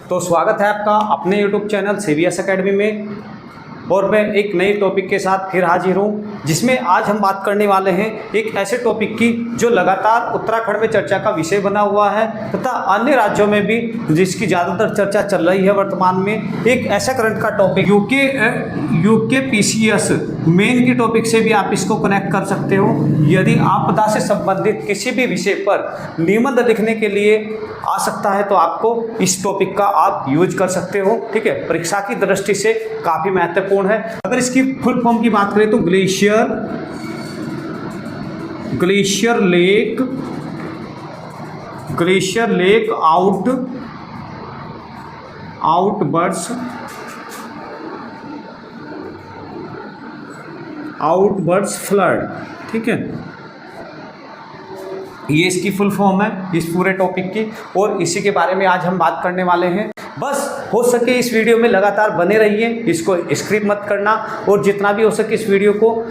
तो स्वागत है आपका अपने YouTube चैनल CVS अकेडमी में। और मैं एक नए टॉपिक के साथ फिर हाजिर हूँ, जिसमें आज हम बात करने वाले हैं एक ऐसे टॉपिक की जो लगातार उत्तराखंड में चर्चा का विषय बना हुआ है तथा अन्य राज्यों में भी जिसकी ज़्यादातर चर्चा चल रही है वर्तमान में। एक ऐसा करंट का टॉपिक यूके PCS मेन की टॉपिक से भी आप इसको कनेक्ट कर सकते हो। यदि आपदा से संबंधित किसी भी विषय पर निबंध लिखने के लिए आ सकता है तो आपको इस टॉपिक का आप यूज कर सकते हो। ठीक है, परीक्षा की दृष्टि से काफ़ी महत्वपूर्ण है। अगर इसकी फुल फॉर्म की बात करें तो ग्लेशियर लेक आउटबर्ड्स फ्लड। ठीक है, ये इसकी फुल फॉर्म है इस पूरे टॉपिक की, और इसी के बारे में आज हम बात करने वाले हैं। बस हो सके इस वीडियो में लगातार बने रहिए, इसको स्किप मत करना, और जितना भी हो सके इस वीडियो को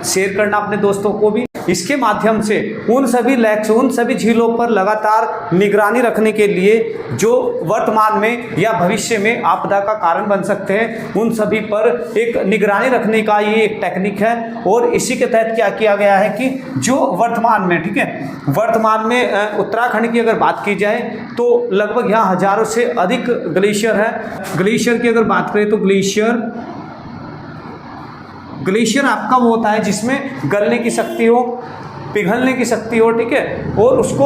शेयर करना अपने दोस्तों को भी। इसके माध्यम से उन सभी झीलों पर लगातार निगरानी रखने के लिए जो वर्तमान में या भविष्य में आपदा का कारण बन सकते हैं, उन सभी पर एक निगरानी रखने का ये एक टेक्निक है। और इसी के तहत क्या किया गया है कि जो वर्तमान में, ठीक है, वर्तमान में उत्तराखंड की अगर बात की जाए तो लगभग यहाँ हजारों से अधिक ग्लेशियर है। ग्लेशियर की अगर बात करें तो ग्लेशियर आपका वो होता है जिसमें गलने की शक्ति हो, पिघलने की शक्ति हो, ठीक है, और उसको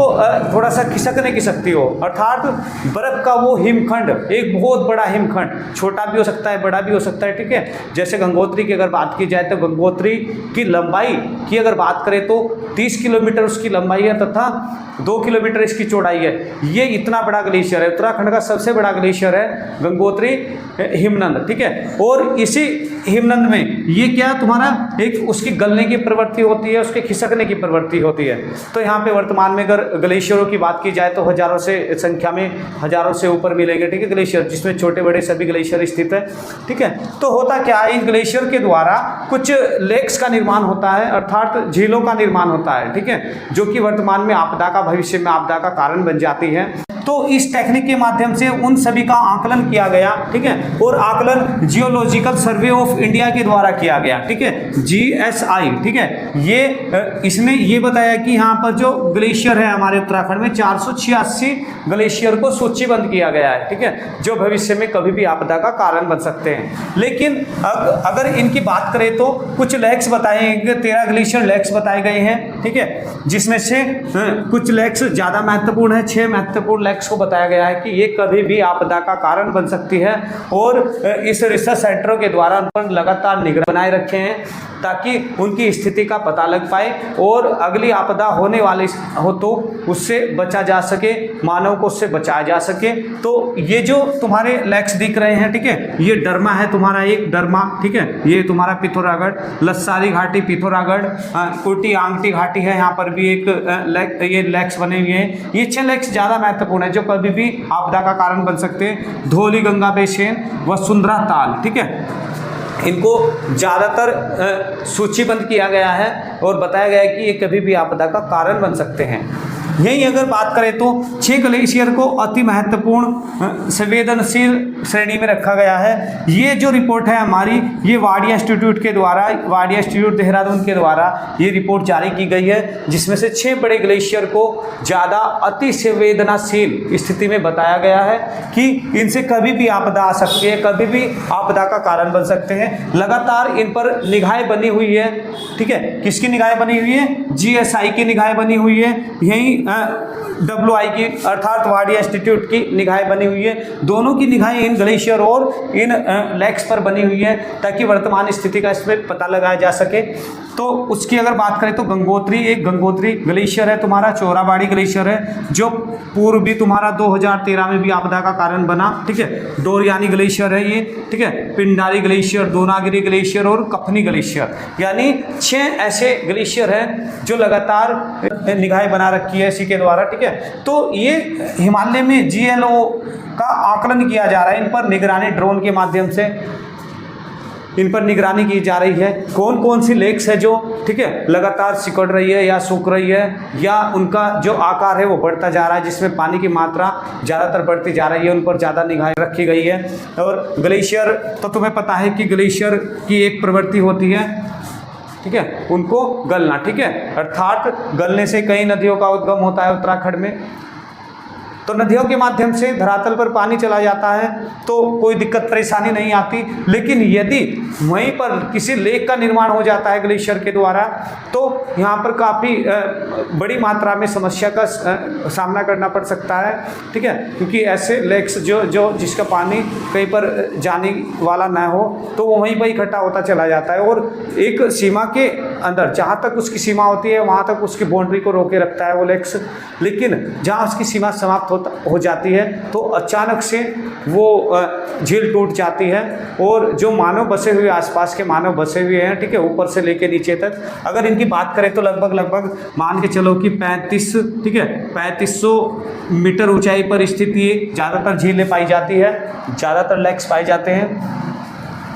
थोड़ा सा खिसकने की शक्ति हो, अर्थात बर्फ का वो हिमखंड, एक बहुत बड़ा हिमखंड, छोटा भी हो सकता है बड़ा भी हो सकता है। ठीक है, जैसे गंगोत्री की अगर बात की जाए तो गंगोत्री की लंबाई की अगर बात करें तो 30 किलोमीटर उसकी लंबाई है तथा 2 किलोमीटर इसकी चौड़ाई है। ये इतना बड़ा ग्लेशियर है, उत्तराखंड का सबसे बड़ा ग्लेशियर है गंगोत्री हिमनद। ठीक है, और इसी हिमनद में ये क्या तुम्हारा एक उसकी गलने की प्रवृत्ति होती है, उसके खिसकने की प्रवृत्ति होती है। तो यहाँ पे वर्तमान में अगर ग्लेशियरों की बात की जाए तो हजारों से संख्या में, हजारों से ऊपर मिलेंगे। ठीक है, ग्लेशियर जिसमें छोटे बड़े सभी ग्लेशियर स्थित है। ठीक है, तो होता क्या है, इन ग्लेशियर के द्वारा कुछ लेक्स का निर्माण होता है, अर्थात झीलों का निर्माण होता है। ठीक है, जो कि वर्तमान में आपदा का, भविष्य में आपदा का कारण बन जाती है। तो इस टेक्निक के माध्यम से उन सभी का आकलन किया गया। ठीक है, और आकलन जियोलॉजिकल सर्वे ऑफ इंडिया के द्वारा किया गया। ठीक है, GSI। ठीक है, ये इसने ये बताया कि यहाँ पर जो ग्लेशियर है हमारे उत्तराखंड में 486 ग्लेशियर को सूचीबद्ध किया गया है। ठीक है, जो भविष्य में कभी भी आपदा का कारण बन सकते हैं। लेकिन अगर इनकी बात करें तो कुछ लेक्स बताए गए, 13 ग्लेशियर लेक्स बताए गए हैं। ठीक है, जिसमें से कुछ लेक्स ज़्यादा महत्वपूर्ण है, 6 महत्वपूर्ण को बताया गया है कि ये कभी भी आपदा का कारण बन सकती है। और इस रिसर्च सेंटरों के द्वारा उन पर लगातार निगरानी बनाए रखे हैं ताकि उनकी स्थिति का पता लग पाए और अगली आपदा होने वाली हो तो उससे बचा जा सके, मानव को उससे बचाया जा सके। तो ये जो तुम्हारे लेक्स दिख रहे हैं, ठीक है, ये डरमा है तुम्हारा, एक डरमा। ठीक है, ये तुम्हारा पिथौरागढ़, लस्सारी घाटी, पिथौरागढ़, कुर्टी आंगटी घाटी है, यहाँ पर भी एक ये लेक्स बने हुए हैं। ये 6 लेक्स ज़्यादा महत्वपूर्ण है जो कभी भी आपदा का कारण बन सकते हैं। धौली गंगा बेसिन, वसुंधरा ताल। ठीक है, इनको ज़्यादातर सूचीबद्ध किया गया है और बताया गया है कि ये कभी भी आपदा का कारण बन सकते हैं। यही अगर बात करें तो 6 ग्लेशियर को अति महत्वपूर्ण संवेदनशील श्रेणी में रखा गया है। ये जो रिपोर्ट है हमारी, ये वाडिया इंस्टीट्यूट के द्वारा, वाडिया इंस्टीट्यूट देहरादून के द्वारा ये रिपोर्ट जारी की गई है, जिसमें से 6 बड़े ग्लेशियर को ज़्यादा अति संवेदनशील स्थिति में बताया गया है कि इनसे कभी भी आपदा आ सकती है, कभी भी आपदा का कारण बन सकते हैं। लगातार इन पर निगाहें बनी हुई है। ठीक है, किसकी निगाहें बनी हुई है? GSI की निगाहें बनी हुई है, यही WI की अर्थात वाडिया इंस्टीट्यूट की निगाहें बनी हुई है। दोनों की निगाहें इन ग्लेशियर और इन लेक्स पर बनी हुई है ताकि वर्तमान स्थिति का इसमें पता लगाया जा सके। तो उसकी अगर बात करें तो गंगोत्री ग्लेशियर है तुम्हारा, चोराबाड़ी ग्लेशियर है जो पूर्व भी तुम्हारा 2013 में भी आपदा का कारण बना। ठीक है, डोरियानी ग्लेशियर है ये। ठीक है, पिंडारी ग्लेशियर, दोनागिरी ग्लेशियर और कफनी ग्लेशियर, यानी 6 ऐसे ग्लेशियर हैं जो लगातार निगाहें बना रखी है इसी के द्वारा। ठीक है, तो ये हिमालय में GLO का आकलन किया जा रहा है, इन पर निगरानी ड्रोन के माध्यम से इन पर निगरानी की जा रही है। कौन कौन सी लेक्स है जो, ठीक है, लगातार सिकुड़ रही है या सूख रही है, या उनका जो आकार है वो बढ़ता जा रहा है, जिसमें पानी की मात्रा ज़्यादातर बढ़ती जा रही है, उन पर ज़्यादा निगाह रखी गई है। और ग्लेशियर तो तुम्हें पता है कि ग्लेशियर की एक प्रवृत्ति होती है, ठीक है, उनको गलना, ठीक है, अर्थात गलने से कई नदियों का उद्गम होता है उत्तराखंड में। तो नदियों के माध्यम से धरातल पर पानी चला जाता है तो कोई दिक्कत परेशानी नहीं आती। लेकिन यदि वहीं पर किसी लेक का निर्माण हो जाता है ग्लेशियर के द्वारा, तो यहाँ पर काफ़ी बड़ी मात्रा में समस्या का सामना करना पड़ सकता है, ठीक है, क्योंकि ऐसे लेक्स जो जिसका पानी कहीं पर जाने वाला न हो तो वो वहीं पर इकट्ठा होता चला जाता है, और एक सीमा के अंदर, जहाँ तक उसकी सीमा होती है वहाँ तक उसकी बाउंड्री को रोके रखता है वो लेक्स। लेकिन जहाँ उसकी सीमा समाप्त हो जाती है तो अचानक से वो झील टूट जाती है, और जो मानव बसे हुए, आसपास के मानव बसे हुए हैं, ठीक है, ऊपर से लेके नीचे तक, अगर इनकी बात करें तो लगभग मान के चलो कि 3500 मीटर ऊंचाई पर स्थित ये ज़्यादातर झीलें पाई जाती है, ज़्यादातर लेक्स पाए जाते हैं,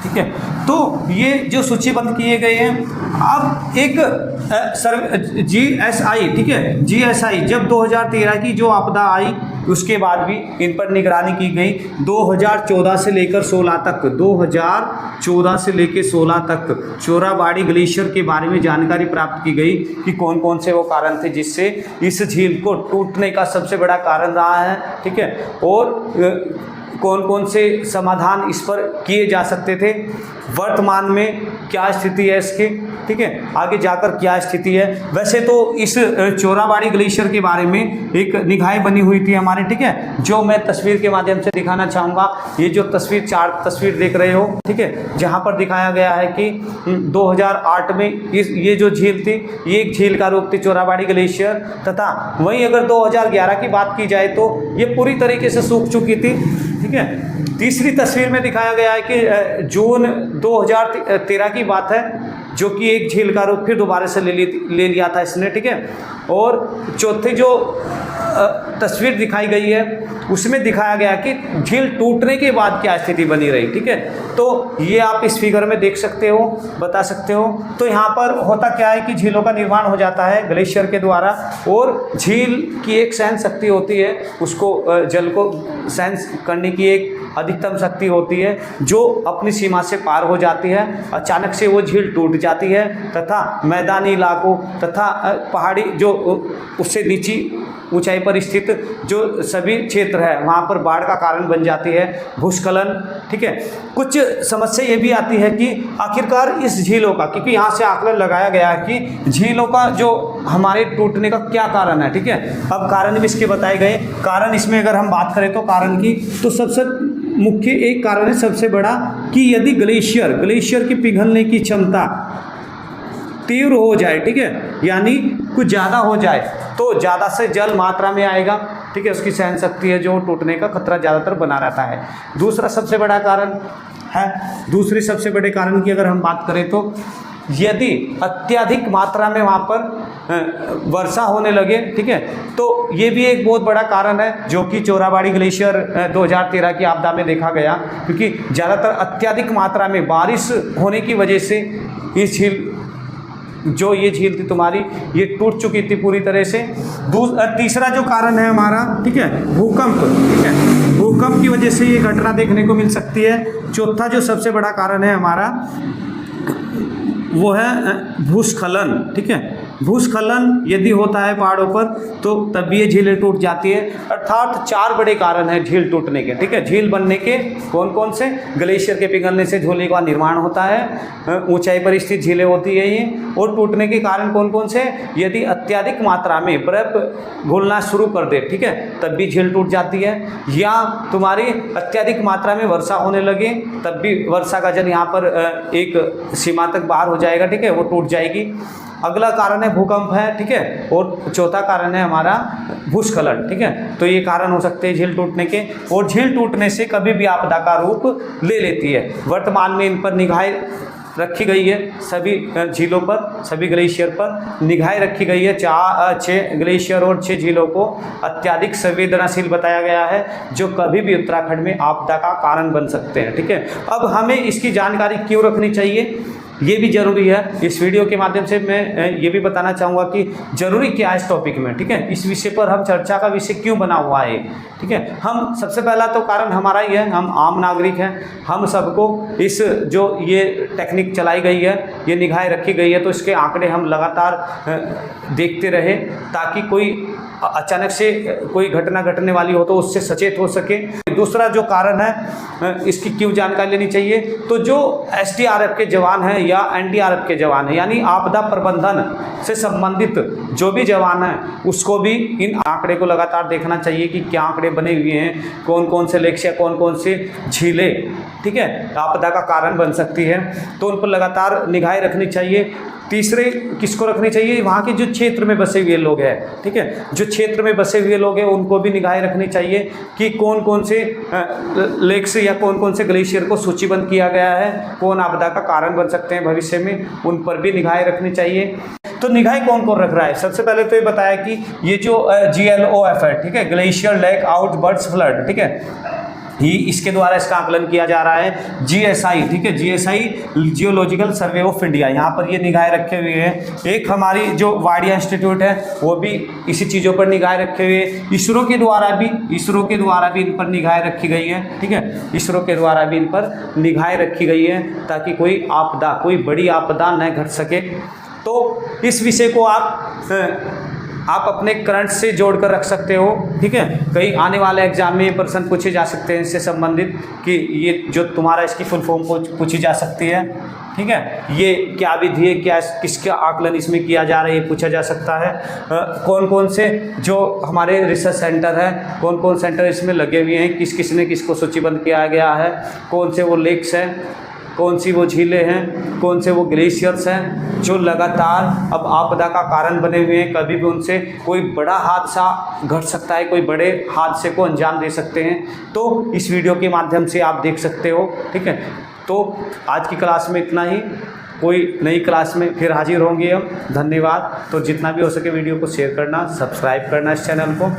ठीक है। तो ये जो सूचीबद्ध किए गए हैं, अब एक GSI, ठीक है, GSI जब 2013 की जो आपदा आई उसके बाद भी इन पर निगरानी की गई। 2014 से लेकर 16 तक, 2014 से लेकर 16 तक चोराबाड़ी ग्लेशियर के बारे में जानकारी प्राप्त की गई कि कौन कौन से वो कारण थे जिससे इस झील को टूटने का सबसे बड़ा कारण रहा है, ठीक है, और कौन कौन से समाधान इस पर किए जा सकते थे, वर्तमान में क्या स्थिति है इसकी, ठीक है, आगे जाकर क्या स्थिति है। वैसे तो इस चोराबाड़ी ग्लेशियर के बारे में एक निगाहें बनी हुई थी हमारे, ठीक है, जो मैं तस्वीर के माध्यम से दिखाना चाहूँगा। ये जो तस्वीर, 4 तस्वीर देख रहे हो, ठीक है, जहाँ पर दिखाया गया है कि 2008 में ये जो झील थी, ये एक झील का रूप थी चोराबाड़ी ग्लेशियर, तथा वहीं अगर 2011 की बात की जाए तो ये पूरी तरीके से सूख चुकी थी, ठीक है। तीसरी तस्वीर में दिखाया गया है कि जून 2013 की बात है, जो कि एक झील का रूप फिर दोबारा से ले लिया था इसने, ठीक है। और चौथी जो तस्वीर दिखाई गई है उसमें दिखाया गया कि झील टूटने के बाद क्या स्थिति बनी रही, ठीक है। तो ये आप इस फिगर में देख सकते हो, बता सकते हो। तो यहाँ पर होता क्या है कि झीलों का निर्माण हो जाता है ग्लेशियर के द्वारा, और झील की एक सहन शक्ति होती है, उसको जल को सहन करने की एक अधिकतम शक्ति होती है जो अपनी सीमा से पार हो जाती है। अचानक से वो झील टूट जाती है तथा मैदानी इलाकों तथा पहाड़ी जो उससे नीची ऊंचाई पर स्थित जो सभी क्षेत्र है वहाँ पर बाढ़ का कारण बन जाती है, भूस्खलन, ठीक है। कुछ समस्या ये भी आती है कि आखिरकार इस झीलों का, क्योंकि यहाँ से आकलन लगाया गया है कि झीलों का जो हमारे टूटने का क्या कारण है, ठीक है। अब कारण भी इसके बताए गए। कारण इसमें अगर हम बात करें तो कारण की, तो सबसे मुख्य एक कारण है सबसे बड़ा कि यदि ग्लेशियर की पिघलने की क्षमता तीव्र हो जाए, ठीक है, यानी कुछ ज़्यादा हो जाए तो ज़्यादा से जल मात्रा में आएगा, ठीक है, उसकी सहन शक्ति है जो टूटने का खतरा ज़्यादातर बना रहता है। दूसरा सबसे बड़ा कारण है, दूसरे सबसे बड़े कारण की अगर हम बात करें तो यदि अत्यधिक मात्रा में वहाँ पर वर्षा होने लगे, ठीक है, तो ये भी एक बहुत बड़ा कारण है जो कि चोराबाड़ी ग्लेशियर 2013 की आपदा में देखा गया, क्योंकि ज़्यादातर अत्यधिक मात्रा में बारिश होने की वजह से इस झील, जो ये झील थी तुम्हारी, ये टूट चुकी थी पूरी तरह से। तीसरा जो कारण है हमारा, ठीक है, भूकंप, ठीक है, भूकंप की वजह से ये घटना देखने को मिल सकती है। चौथा जो सबसे बड़ा कारण है हमारा वो है भूस्खलन, ठीक है। भूस्खलन यदि होता है पहाड़ों पर तो तब ये झीलें टूट जाती है। अर्थात 4 बड़े कारण हैं झील टूटने के, ठीक है। झील बनने के कौन कौन से? ग्लेशियर के पिघलने से झीलों का निर्माण होता है, ऊंचाई पर स्थित झीलें होती है ये। और टूटने के कारण कौन कौन से? यदि अत्यधिक मात्रा में बर्फ घुलना शुरू कर दे, ठीक है, तब भी झील टूट जाती है। या तुम्हारी अत्यधिक मात्रा में वर्षा होने लगे तब भी वर्षा का जल यहाँ पर एक सीमा तक बाहर हो जाएगा, ठीक है, वो टूट जाएगी। अगला कारण है भूकंप है, ठीक है। और चौथा कारण है हमारा भूस्खलन, ठीक है। तो ये कारण हो सकते हैं झील टूटने के। और झील टूटने से कभी भी आपदा का रूप ले लेती है। वर्तमान में इन पर निगाहें रखी गई है सभी झीलों पर, सभी ग्लेशियर पर निगाहें रखी गई है। 6 ग्लेशियर और 6 झीलों को अत्यधिक संवेदनशील बताया गया है, जो कभी भी उत्तराखंड में आपदा का कारण बन सकते हैं। ठीक है, अब हमें इसकी जानकारी क्यों रखनी चाहिए ये भी ज़रूरी है। इस वीडियो के माध्यम से मैं ये भी बताना चाहूँगा कि ज़रूरी क्या है इस टॉपिक में। ठीक है, इस विषय पर हम चर्चा का विषय क्यों बना हुआ है। ठीक है, हम सबसे पहला तो कारण हमारा ही है, हम आम नागरिक हैं, हम सबको इस जो ये टेक्निक चलाई गई है, ये निगाहें रखी गई है, तो इसके आंकड़े हम लगातार देखते रहे ताकि कोई अचानक से कोई घटना घटने वाली हो तो उससे सचेत हो सके। दूसरा जो कारण है इसकी क्यों जानकारी लेनी चाहिए, तो जो एसडीआरएफ के जवान हैं या एनडीआरएफ के जवान हैं, यानी आपदा प्रबंधन से संबंधित जो भी जवान हैं, उसको भी इन आंकड़े को लगातार देखना चाहिए कि क्या आंकड़े बने हुए हैं, कौन कौन से लेक्स या कौन कौन से झीलें, ठीक है, आपदा का कारण बन सकती है, तो उन पर लगातार निगाहें रखनी चाहिए। तीसरे किसको रखनी चाहिए, वहाँ के जो क्षेत्र में बसे हुए लोग हैं। ठीक है, जो क्षेत्र में बसे हुए लोग हैं उनको भी निगाहें रखनी चाहिए कि कौन कौन से लेक्स या कौन कौन से ग्लेशियर को सूचीबद्ध किया गया है, कौन आपदा का कारण बन सकते हैं भविष्य में, उन पर भी निगाहें रखनी चाहिए। तो निगाहें कौन कौन रख रहा है, सबसे पहले तो ये बताया कि ये जो GLOF है, ठीक है, ग्लेशियर लैक आउटबर्स्ट फ्लड, ठीक है, ही इसके द्वारा इसका आकलन किया जा रहा है। GSI, ठीक है, GSI geological survey of India, यहाँ पर ये निगाहें रखे हुए हैं। एक हमारी जो वाडिया इंस्टीट्यूट है वो भी इसी चीज़ों पर निगाहें रखे हुए हैं। इसरो के द्वारा भी इन पर निगाहें रखी गई है। ठीक है, इसरो के द्वारा भी इन पर निगाहें रखी गई है ताकि कोई आपदा, कोई बड़ी आपदा न घट सके। तो इस विषय को आप अपने करंट से जोड़कर रख सकते हो। ठीक है, कई आने वाले एग्जाम में प्रश्न पूछे जा सकते हैं इससे संबंधित कि ये जो तुम्हारा इसकी फुल फॉर्म पूछी जा सकती है। ठीक है, ये क्या विधि है, क्या किसका आकलन इसमें किया जा रहा है, ये पूछा जा सकता है। कौन कौन से जो हमारे रिसर्च सेंटर है, कौन कौन सेंटर इसमें लगे हुए हैं, किसने किसको सूचीबद्ध किया गया है, कौन से वो लेक्स हैं, कौन सी वो झीलें हैं, कौन से वो ग्लेशियर्स हैं जो लगातार अब आपदा का कारण बने हुए हैं। कभी भी उनसे कोई बड़ा हादसा घट सकता है, कोई बड़े हादसे को अंजाम दे सकते हैं। तो इस वीडियो के माध्यम से आप देख सकते हो। ठीक है, तो आज की क्लास में इतना ही, कोई नई क्लास में फिर हाजिर होंगे हम। धन्यवाद। तो जितना भी हो सके वीडियो को शेयर करना, सब्सक्राइब करना इस चैनल को।